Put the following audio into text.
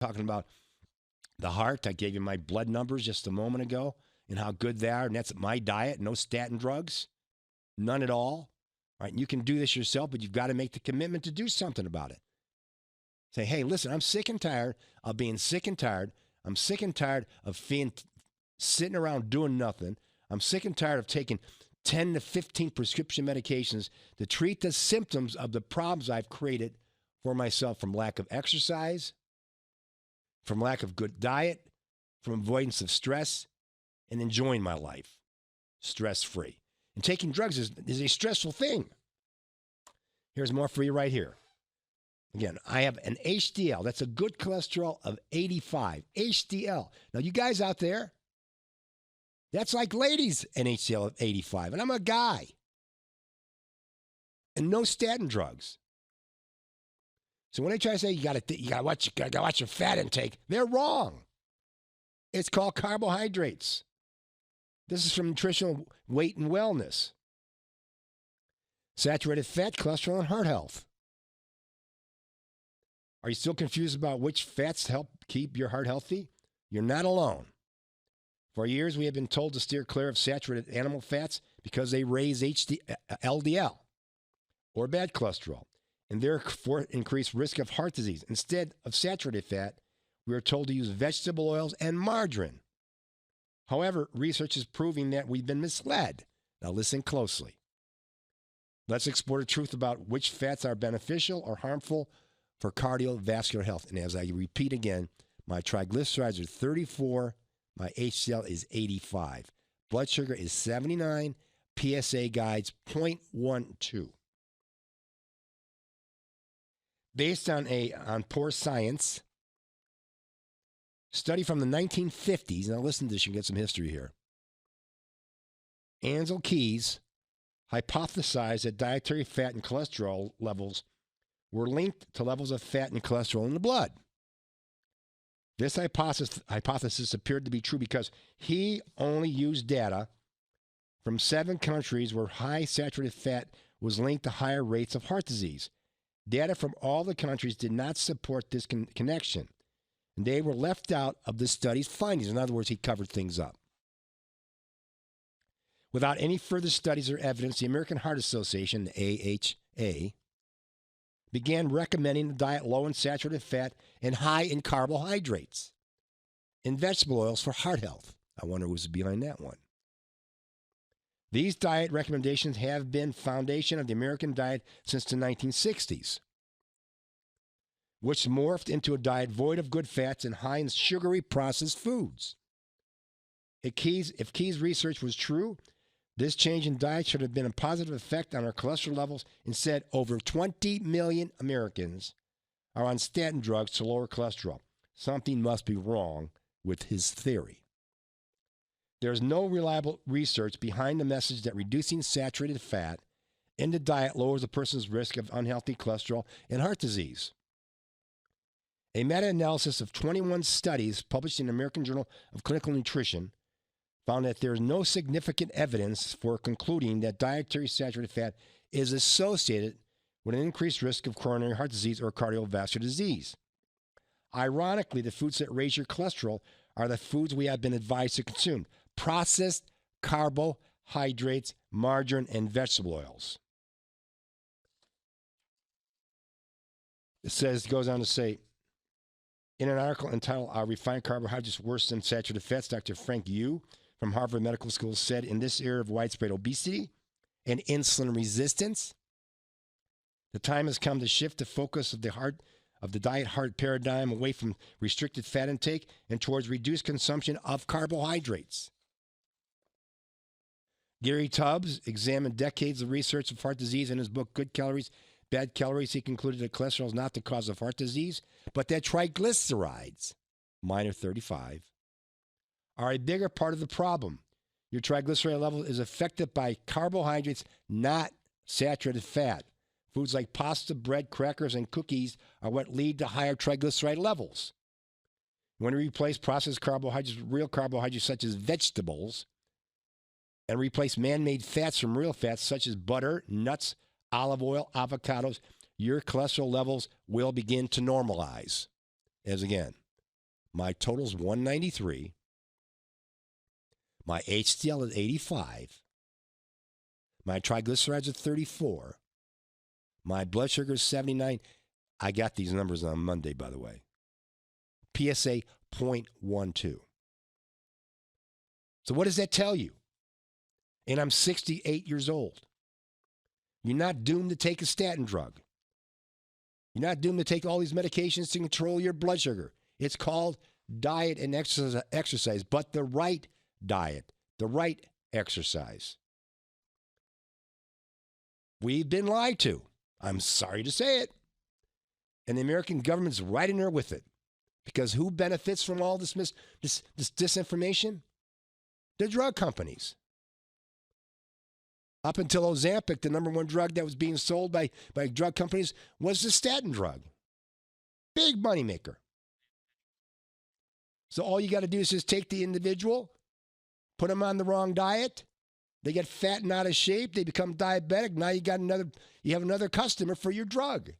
talking about the heart. I gave you my blood numbers just a moment ago and how good they are. And that's my diet, no statin drugs, none at all. Right? And you can do this yourself, but you've got to make the commitment to do something about it. Say, hey, listen, I'm sick and tired of being sick and tired. I'm sick and tired of sitting around doing nothing. I'm sick and tired of taking 10 to 15 prescription medications to treat the symptoms of the problems I've created for myself from lack of exercise, from lack of good diet, from avoidance of stress, and enjoying my life stress-free. And taking drugs is a stressful thing. Here's more for you right here. Again, I have an HDL. That's a good cholesterol of 85. HDL. Now, you guys out there, that's like ladies, an HDL of 85. And I'm a guy. And no statin drugs. So when they try to say you gotta watch your fat intake, they're wrong. It's called carbohydrates. This is from Nutritional Weight and Wellness. Saturated fat, cholesterol, and heart health. Are you still confused about which fats help keep your heart healthy? You're not alone. For years, we have been told to steer clear of saturated animal fats because they raise LDL, or bad cholesterol, and therefore increase risk of heart disease. Instead of saturated fat, we are told to use vegetable oils and margarine. However, research is proving that we've been misled. Now listen closely. Let's explore the truth about which fats are beneficial or harmful for cardiovascular health. And as I repeat again, my triglycerides are 34, my HDL is 85. Blood sugar is 79, PSA guides 0.12. Based on poor science, study from the 1950s, now listen to this, you can get some history here. Ansel Keys hypothesized that dietary fat and cholesterol levels were linked to levels of fat and cholesterol in the blood. This hypothesis appeared to be true because he only used data from 7 countries where high saturated fat was linked to higher rates of heart disease. Data from all the countries did not support this connection, and they were left out of the study's findings. In other words, he covered things up. Without any further studies or evidence, the American Heart Association, the AHA, began recommending a diet low in saturated fat and high in carbohydrates and vegetable oils for heart health. I wonder who's behind that one. These diet recommendations have been foundation of the American diet since the 1960s, which morphed into a diet void of good fats and high in sugary processed foods. If Key's research was true, this change in diet should have been a positive effect on our cholesterol levels. Instead, over 20 million Americans are on statin drugs to lower cholesterol. Something must be wrong with his theory. There's no reliable research behind the message that reducing saturated fat in the diet lowers a person's risk of unhealthy cholesterol and heart disease. A meta-analysis of 21 studies published in the American Journal of Clinical Nutrition found that there is no significant evidence for concluding that dietary saturated fat is associated with an increased risk of coronary heart disease or cardiovascular disease. Ironically, the foods that raise your cholesterol are the foods we have been advised to consume: processed carbohydrates, margarine, and vegetable oils. It goes on to say, in an article entitled "Are Refined Carbohydrates Worse Than Saturated Fats?" Dr. Frank Yu from Harvard Medical School said, in this era of widespread obesity and insulin resistance, the time has come to shift the focus of the diet heart paradigm away from restricted fat intake and towards reduced consumption of carbohydrates. Gary Tubbs examined decades of research of heart disease in his book, Good Calories, Bad Calories. He concluded that cholesterol is not the cause of heart disease, but that triglycerides, minor 35, are a bigger part of the problem. Your triglyceride level is affected by carbohydrates, not saturated fat. Foods like pasta, bread, crackers, and cookies are what lead to higher triglyceride levels. When we replace processed carbohydrates with real carbohydrates such as vegetables, and replace man-made fats from real fats such as butter, nuts, olive oil, avocados, your cholesterol levels will begin to normalize. As again, My total's 193. My HDL is 85. My triglycerides are 34. My blood sugar is 79. I got these numbers on Monday, by the way. PSA 0.12. So what does that tell you? And I'm 68 years old. You're not doomed to take a statin drug. You're not doomed to take all these medications to control your blood sugar. It's called diet and exercise, but the right diet, the right exercise. We've been lied to. I'm sorry to say it. And the American government's right in there with it. Because who benefits from all this disinformation? The drug companies. Up until Ozempic, the number one drug that was being sold by drug companies was the statin drug. Big moneymaker. So all you got to do is just take the individual, put them on the wrong diet, they get fat and out of shape, they become diabetic. Now you have another customer for your drug.